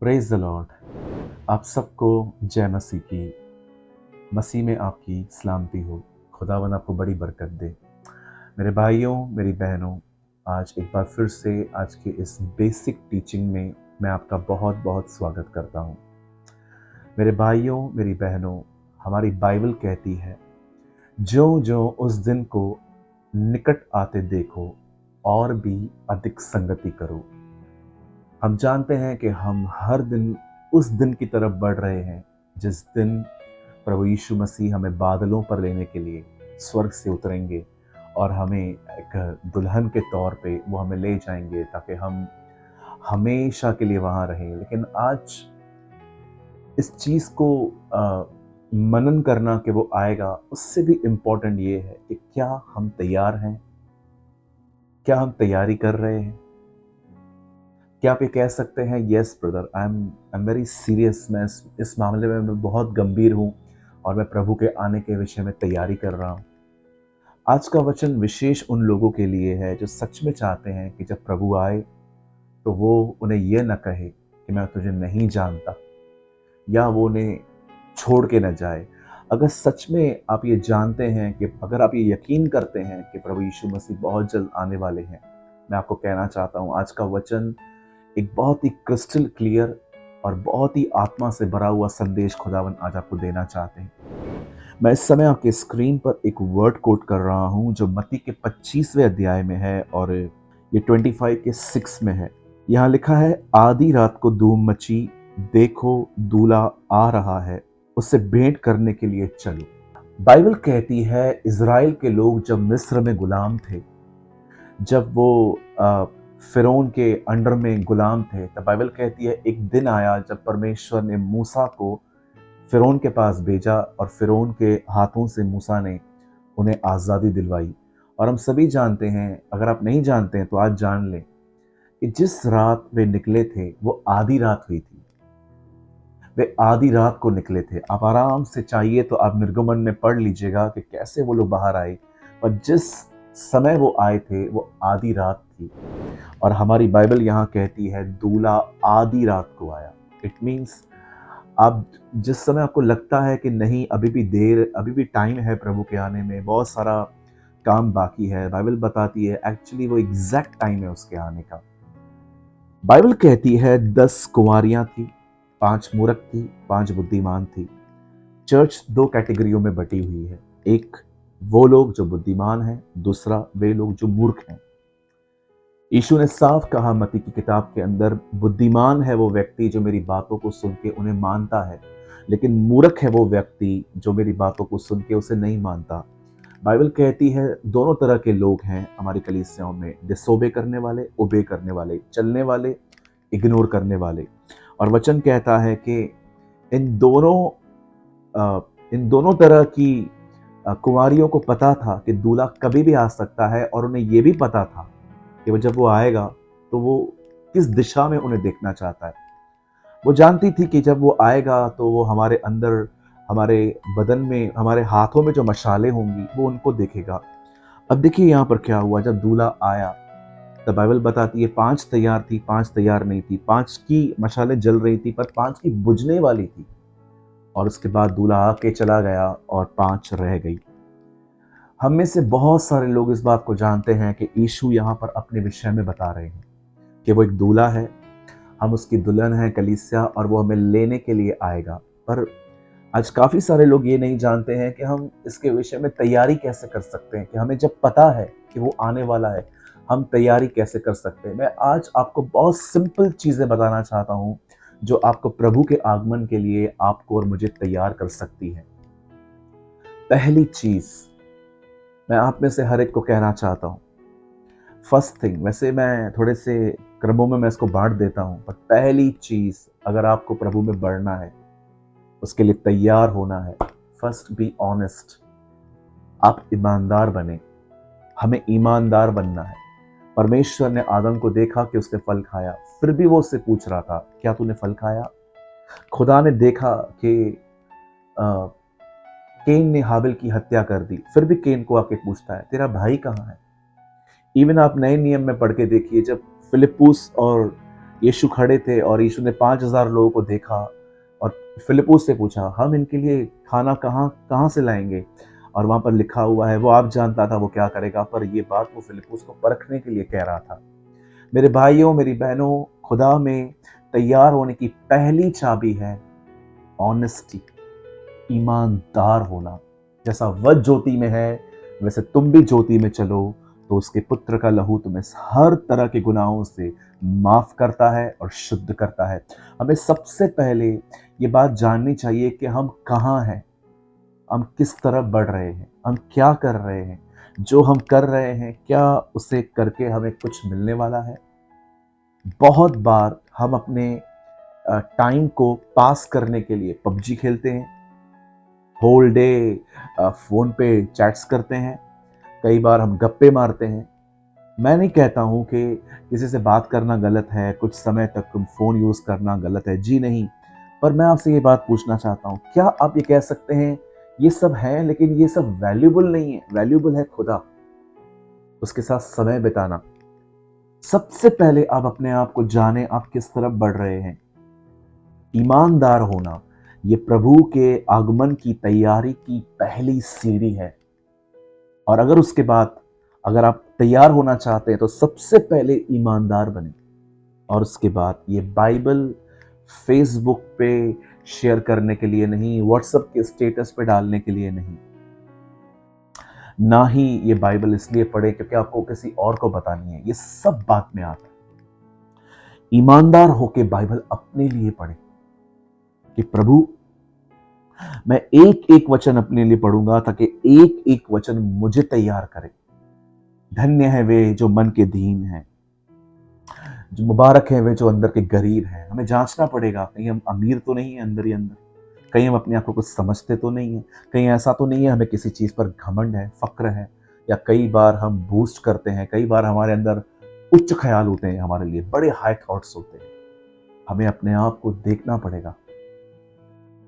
Praise the Lord. आप सबको जय मसीह की। मसीह में आपकी सलामती हो। खुदावन आपको बड़ी बरकत दे। मेरे भाइयों, मेरी बहनों, आज एक बार फिर से आज के इस बेसिक टीचिंग में मैं आपका बहुत बहुत स्वागत करता हूँ। मेरे भाइयों, मेरी बहनों, हमारी बाइबल कहती है, जो जो उस दिन को निकट आते देखो और भी अधिक संगति करो। हम जानते हैं कि हम हर दिन उस दिन की तरफ बढ़ रहे हैं जिस दिन प्रभु यीशु मसीह हमें बादलों पर लेने के लिए स्वर्ग से उतरेंगे और हमें एक दुल्हन के तौर पे वो हमें ले जाएंगे ताकि हम हमेशा के लिए वहां रहें। लेकिन आज इस चीज को मनन करना कि वो आएगा, उससे भी इम्पोर्टेंट ये है कि क्या हम तैयार हैं, क्या हम तैयारी कर रहे हैं। क्या आप ये कह सकते हैं, yes brother, I am very serious, मैं इस मामले में मैं बहुत गंभीर हूँ और मैं प्रभु के आने के विषय में तैयारी कर रहा हूँ। आज का वचन विशेष उन लोगों के लिए है जो सच में चाहते हैं कि जब प्रभु आए तो वो उन्हें यह न कहे कि मैं तुझे नहीं जानता, या वो उन्हें छोड़ के न जाए। अगर सच में आप ये जानते हैं, कि अगर आप ये यकीन करते हैं कि प्रभु यीशु मसीह बहुत जल्द आने वाले हैं, मैं आपको कहना चाहता हूँ आज का वचन एक बहुत ही क्रिस्टल क्लियर और बहुत ही आत्मा से भरा हुआ संदेश खुदावन आज आपको देना चाहते हैं। मैं इस समय आपके स्क्रीन पर एक वर्ड कोट कर रहा हूं जो मत्ती के 25वें अध्याय में है और ये 25 के 6 में है। यहाँ लिखा है, आधी रात को धूम मची, देखो दूल्हा आ रहा है, उससे भेंट करने के लिए चलो। बाइबल कहती है इज़राइल के लोग जब मिस्र में गुलाम थे, जब वो फिरौन के अंडर में गुलाम थे, तब बाइबल कहती है एक दिन आया जब परमेश्वर ने मूसा को फिरौन के पास भेजा और फिरौन के हाथों से मूसा ने उन्हें आज़ादी दिलवाई। और हम सभी जानते हैं, अगर आप नहीं जानते हैं तो आज जान लें कि जिस रात वे निकले थे वो आधी रात हुई थी। वे आधी रात को निकले थे। आप आराम से चाहिए तो आप निर्गमन में पढ़ लीजिएगा कि कैसे वो लोग बाहर आए, और जिस समय वो आए थे वो आधी रात थी। और हमारी बाइबल यहाँ कहती है दूल्हा आधी रात को आया। इट मीन्स आप जिस समय आपको लगता है कि नहीं, अभी भी टाइम है प्रभु के आने में, बहुत सारा काम बाकी है, बाइबल बताती है एक्चुअली वो एग्जैक्ट टाइम है उसके आने का। बाइबल कहती है 10 कुंवारियां थी, 5 मूर्ख थी, 5 बुद्धिमान थी। चर्च 2 कैटेगरियों में बटी हुई है। एक वो लोग जो बुद्धिमान हैं, दूसरा वे लोग जो मूर्ख हैं। यीशु ने साफ कहा मत्ती की किताब के अंदर, बुद्धिमान है वो व्यक्ति जो मेरी बातों को सुन के उन्हें मानता है, लेकिन मूर्ख है वो व्यक्ति जो मेरी बातों को सुन के उसे नहीं मानता। बाइबल कहती है दोनों तरह के लोग हैं हमारी कलीसियाओं में, डिसोबे करने वाले, ओबे करने वाले, चलने वाले, इग्नोर करने वाले। और वचन कहता है कि इन दोनों इन दोनों तरह की कुंवारियों को पता था कि दूल्हा कभी भी आ सकता है, और उन्हें यह भी पता था कि जब वो आएगा तो वो किस दिशा में उन्हें देखना चाहता है। वो जानती थी कि जब वो आएगा तो वो हमारे अंदर, हमारे बदन में, हमारे हाथों में जो मशालें होंगी वो उनको देखेगा। अब देखिए यहाँ पर क्या हुआ, जब दूल्हा आया तब बाइबल बताती है 5 तैयार थी, 5 तैयार नहीं थी। 5 की मशालें जल रही थी पर 5 की बुझने वाली थी, और उसके बाद दूल्हा आके चला गया और 5 रह गई। हम में से बहुत सारे लोग इस बात को जानते हैं कि यीशु यहाँ पर अपने विषय में बता रहे हैं कि वो एक दूल्हा है, हम उसकी दुल्हन है कलीसिया, और वो हमें लेने के लिए आएगा। पर आज काफ़ी सारे लोग ये नहीं जानते हैं कि हम इसके विषय में तैयारी कैसे कर सकते हैं, कि हमें जब पता है कि वो आने वाला है हम तैयारी कैसे कर सकते हैं। मैं आज आपको बहुत सिंपल चीज़ें बताना चाहता हूँ जो आपको प्रभु के आगमन के लिए आपको और मुझे तैयार कर सकती है। पहली चीज़ मैं आप में से हर एक को कहना चाहता हूँ, फर्स्ट थिंग, वैसे मैं थोड़े से क्रमों में मैं इसको बांट देता हूँ, पर पहली चीज़ अगर आपको प्रभु में बढ़ना है, उसके लिए तैयार होना है, फर्स्ट बी ऑनेस्ट। आप ईमानदार बने, हमें ईमानदार बनना है। परमेश्वर ने आदम को देखा कि उसने फल खाया, फिर भी वो उससे पूछ रहा था क्या तूने फल खाया। खुदा ने देखा कि केन ने हाबिल की हत्या कर दी, फिर भी केन को आके पूछता है तेरा भाई कहाँ है। इवन आप नए नियम में पढ़ के देखिए, जब फिलिप्पुस और यीशु खड़े थे और यीशु ने 5,000 लोगों को देखा और फिलिप्पुस से पूछा, हम इनके लिए खाना कहाँ कहाँ से लाएंगे? और वहाँ पर लिखा हुआ है, वो आप जानता था वो क्या करेगा, पर ये बात वो फिलिप्पुस को परखने के लिए कह रहा था। मेरे भाइयों, मेरी बहनों, खुदा में तैयार होने की पहली चाबी है ऑनेस्टी, ईमानदार होना। जैसा वह ज्योति में है वैसे तुम भी ज्योति में चलो, तो उसके पुत्र का लहू तुम्हें हर तरह के गुनाहों से माफ करता है और शुद्ध करता है। हमें सबसे पहले ये बात जाननी चाहिए कि हम कहाँ हैं, हम किस तरफ बढ़ रहे हैं, हम क्या कर रहे हैं, जो हम कर रहे हैं क्या उसे करके हमें कुछ मिलने वाला है। बहुत बार हम अपने टाइम को पास करने के लिए पबजी खेलते हैं, होल डे फोन पे चैट्स करते हैं, कई बार हम गप्पे मारते हैं। मैं नहीं कहता हूं कि किसी से बात करना गलत है, कुछ समय तक तुम फोन यूज करना गलत है, जी नहीं। पर मैं आपसे ये बात पूछना चाहता हूं, क्या आप ये कह सकते हैं ये सब है लेकिन ये सब वैल्यूबल नहीं है? वैल्यूबल है खुदा, उसके साथ समय बिताना। सबसे पहले आप अपने आप को जाने, आप किस तरफ बढ़ रहे हैं। ईमानदार होना ये प्रभु के आगमन की तैयारी की पहली सीढ़ी है। और अगर उसके बाद अगर आप तैयार होना चाहते हैं तो सबसे पहले ईमानदार बने। और उसके बाद ये बाइबल फेसबुक पे शेयर करने के लिए नहीं, व्हाट्सएप के स्टेटस पे डालने के लिए नहीं, ना ही ये बाइबल इसलिए पढ़े क्योंकि आपको किसी और को बतानी है, ये सब बात में आता है। ईमानदार होके बाइबल अपने लिए पढ़े कि प्रभु मैं एक एक वचन अपने लिए पढ़ूंगा ताकि एक एक वचन मुझे तैयार करे। धन्य है वे जो मन के दीन हैं, जो मुबारक है वे जो अंदर के गरीब हैं। हमें जांचना पड़ेगा, कहीं हम अमीर तो नहीं है अंदर ही अंदर, कहीं हम अपने आप को कुछ समझते तो नहीं है, कहीं ऐसा तो नहीं है हमें किसी चीज पर घमंड है, फक्र है, या कई बार हम बूस्ट करते हैं, कई बार हमारे अंदर उच्च ख्याल होते हैं, हमारे लिए बड़े हाई थॉट्स होते हैं। हमें अपने आप को देखना पड़ेगा।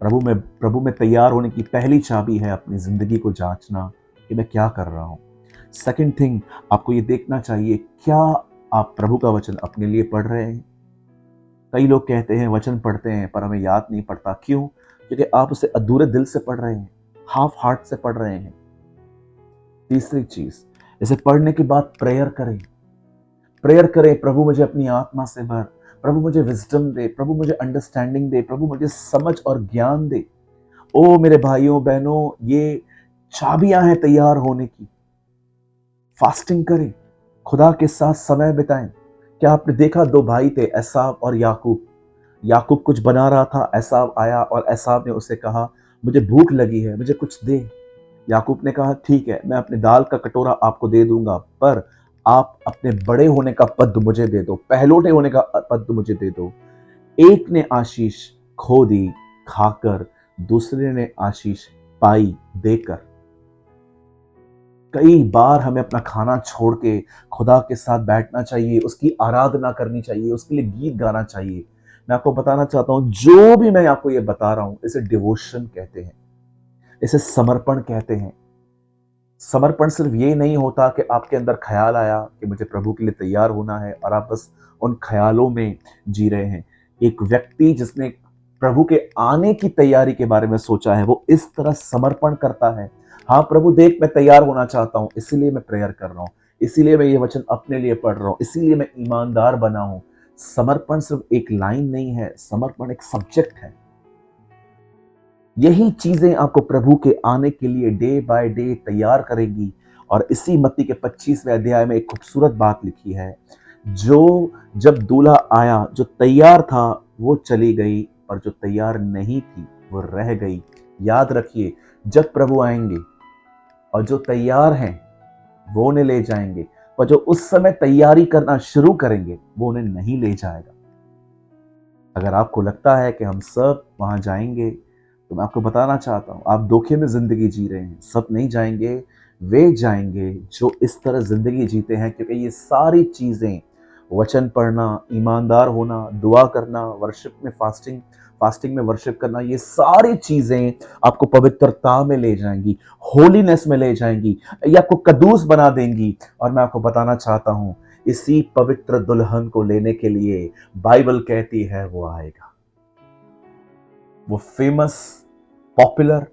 प्रभु में तैयार होने की पहली चाबी है अपनी जिंदगी को जांचना कि मैं क्या कर रहा हूं। सेकंड थिंग, आपको ये देखना चाहिए क्या आप प्रभु का वचन अपने लिए पढ़ रहे हैं। कई लोग कहते हैं वचन पढ़ते हैं पर हमें याद नहीं पड़ता, क्यों? क्योंकि आप उसे अधूरे दिल से पढ़ रहे हैं, हाफ हार्ट से पढ़ रहे हैं। तीसरी चीज, इसे पढ़ने के बाद प्रेयर करें। प्रेयर करें, प्रभु मुझे अपनी आत्मा से भर, प्रभु मुझे विजडम दे, प्रभु मुझे अंडरस्टैंडिंग दे, प्रभु मुझे समझ और ज्ञान दे। ओ मेरे भाइयों बहनों, ये चाबियां हैं तैयार होने की। फास्टिंग करें, खुदा के साथ समय बिताएं। क्या आपने देखा, दो भाई थे, एसाव और याकूब। याकूब कुछ बना रहा था, एसाव आया और एसाव ने उसे कहा मुझे भूख लगी है, मुझे कुछ दे। याकूब ने कहा ठीक है, मैं अपने दाल का कटोरा आपको दे दूंगा, पर आप अपने बड़े होने का पद मुझे दे दो, पहलोटे होने का पद मुझे दे दो। एक ने आशीष खो दी खाकर, दूसरे ने आशीष पाई देकर। कई बार हमें अपना खाना छोड़ के खुदा के साथ बैठना चाहिए, उसकी आराधना करनी चाहिए, उसके लिए गीत गाना चाहिए। मैं आपको बताना चाहता हूं, जो भी मैं आपको ये बता रहा हूं इसे डिवोशन कहते हैं, इसे समर्पण कहते हैं। समर्पण सिर्फ ये नहीं होता कि आपके अंदर ख्याल आया कि मुझे प्रभु के लिए तैयार होना है और आप बस उन ख्यालों में जी रहे हैं। एक व्यक्ति जिसने प्रभु के आने की तैयारी के बारे में सोचा है, वो इस तरह समर्पण करता है। हाँ प्रभु देख, मैं तैयार होना चाहता हूं, इसीलिए मैं प्रेयर कर रहा हूं, इसीलिए मैं ये वचन अपने लिए पढ़ रहा हूं, इसीलिए मैं ईमानदार बना हूं। समर्पण सिर्फ एक लाइन नहीं है, समर्पण एक सब्जेक्ट है। यही चीजें आपको प्रभु के आने के लिए डे बाय डे तैयार करेगी। और इसी मत्ती के 25वें अध्याय में एक खूबसूरत बात लिखी है, जो जब दूल्हा आया, जो तैयार था वो चली गई और जो तैयार नहीं थी वो रह गई। याद रखिए, जब प्रभु आएंगे और जो तैयार हैं वो उन्हें ले जाएंगे, पर जो उस समय तैयारी करना शुरू करेंगे वो उन्हें नहीं ले जाएगा। अगर आपको लगता है कि हम सब वहां जाएंगे, तो मैं आपको बताना चाहता हूं आप धोखे में जिंदगी जी रहे हैं। सब नहीं जाएंगे, वे जाएंगे जो इस तरह जिंदगी जीते हैं, क्योंकि ये सारी चीजें, वचन पढ़ना, ईमानदार होना, दुआ करना, वर्शिप में फास्टिंग में वर्शिप करना, ये सारी चीजें आपको पवित्रता में ले जाएंगी, होलीनेस में ले जाएंगी, ये आपको कदूस बना देंगी। और मैं आपको बताना चाहता हूं, इसी पवित्र दुल्हन को लेने के लिए बाइबल कहती है वो आएगा। वो फेमस पॉपुलर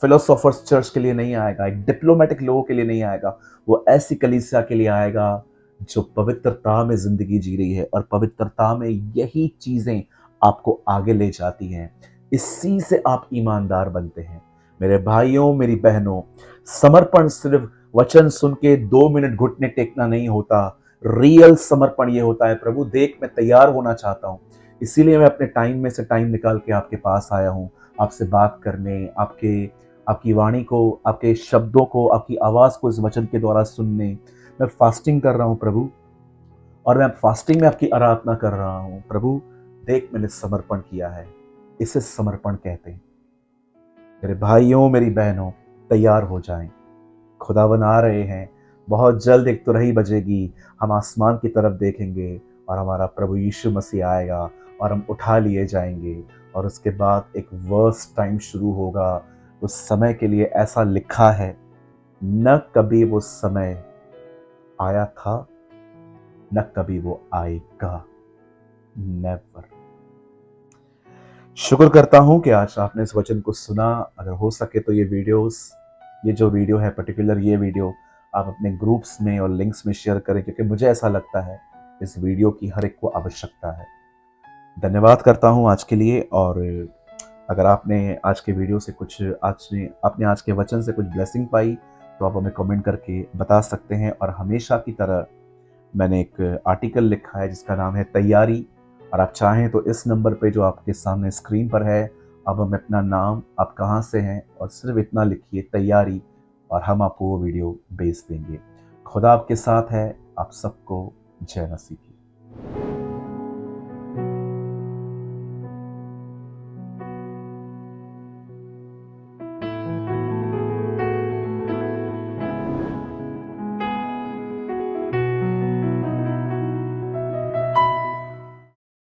फिलोसोफर्स चर्च के लिए नहीं आएगा, एक डिप्लोमेटिक लोगों के लिए नहीं आएगा। वो ऐसी कलीसिया के लिए आएगा जो पवित्रता में जिंदगी जी रही है, और पवित्रता में यही चीजें आपको आगे ले जाती हैं। इसी से आप ईमानदार बनते हैं। मेरे भाइयों, मेरी बहनों, समर्पण सिर्फ वचन सुन के 2 मिनट घुटने टेकना नहीं होता। रियल समर्पण ये होता है, प्रभु देख मैं तैयार होना चाहता हूं, इसीलिए मैं अपने टाइम में से टाइम निकाल के आपके पास आया हूं, आपसे बात करने, आपकी वाणी को, आपके शब्दों को, आपकी आवाज को इस वचन के द्वारा सुनने। मैं फास्टिंग कर रहा हूं प्रभु, और मैं फास्टिंग में आपकी आराधना कर रहा हूं प्रभु। देख मैंने समर्पण किया है, इसे समर्पण कहते हैं। मेरे भाइयों, मेरी बहनों, तैयार हो जाएं, खुदावन आ रहे हैं। बहुत जल्द एक तुरही बजेगी, हम आसमान की तरफ देखेंगे और हमारा प्रभु यीशु मसीह आएगा और हम उठा लिए जाएंगे। और उसके बाद एक वर्स्ट टाइम शुरू होगा। उस समय के लिए ऐसा लिखा है, न कभी वो समय आया था, न कभी वो आएगा। नेवर। शुक्र करता हूं कि आज आपने इस वचन को सुना। अगर हो सके तो ये जो वीडियो है, पर्टिकुलर ये वीडियो आप अपने ग्रुप्स में और लिंक्स में शेयर करें, क्योंकि मुझे ऐसा लगता है इस वीडियो की हर एक को आवश्यकता है। धन्यवाद करता हूं आज के लिए। और अगर आपने आज के वीडियो से आपने आज के वचन से कुछ ब्लेसिंग पाई तो आप हमें कमेंट करके बता सकते हैं। और हमेशा की तरह मैंने एक आर्टिकल लिखा है जिसका नाम है तैयारी, और आप चाहें तो इस नंबर पे जो आपके सामने स्क्रीन पर है, आप हमें अपना नाम, आप कहाँ से हैं, और सिर्फ इतना लिखिए तैयारी, और हम आपको वो वीडियो भेज देंगे। खुदा आपके साथ है। आप सबको जय मसीह की।